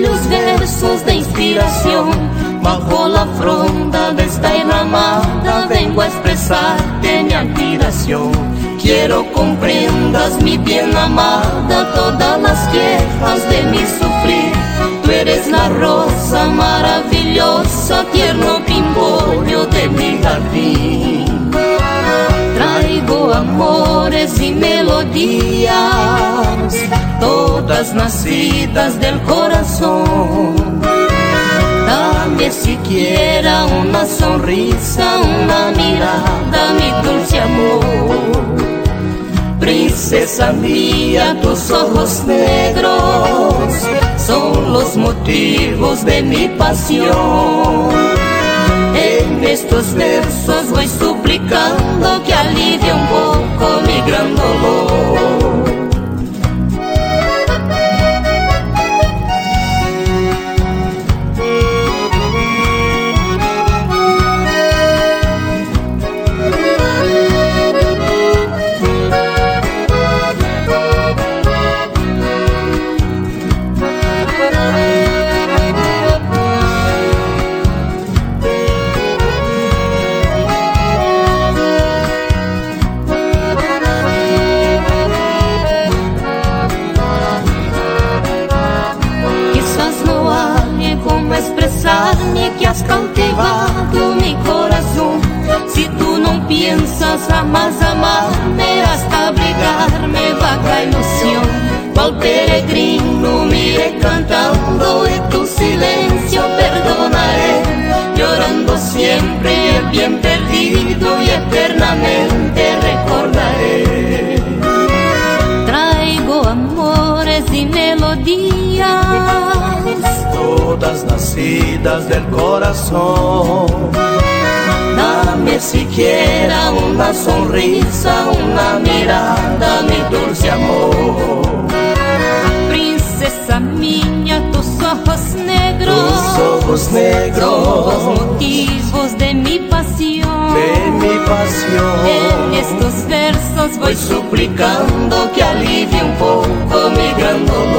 bellos versos de inspiración. Bajo la fronda de esta enramada vengo a expresarte mi admiración. Quiero comprendas, mi bien amada, todas las quejas de mi sufrir. Tú eres la rosa maravillosa, tierno pimpollo de mi jardín. Traigo amores y melodías, todas nacidas del corazón. Dame siquiera una sonrisa, una mirada, mi dulce amor. Princesa mía, tus ojos negros son los motivos de mi pasión. En estos versos voy suplicando que alivie un poco mi gran dolor. Expresarme que has cautivado mi corazón. Si tú no piensas jamás amarme, hasta abrigarme vaga ilusión. Cual peregrino me iré cantando y tu silencio perdonaré, llorando siempre el bien perdido y eternamente recordaré. Traigo amores y melodías, todas nacidas del corazón. Dame siquiera una sonrisa, una mirada, mi dulce amor. Princesa mía, tus ojos negros son los motivos de mi pasión. En estos versos voy suplicando que alivie un poco mi gran dolor.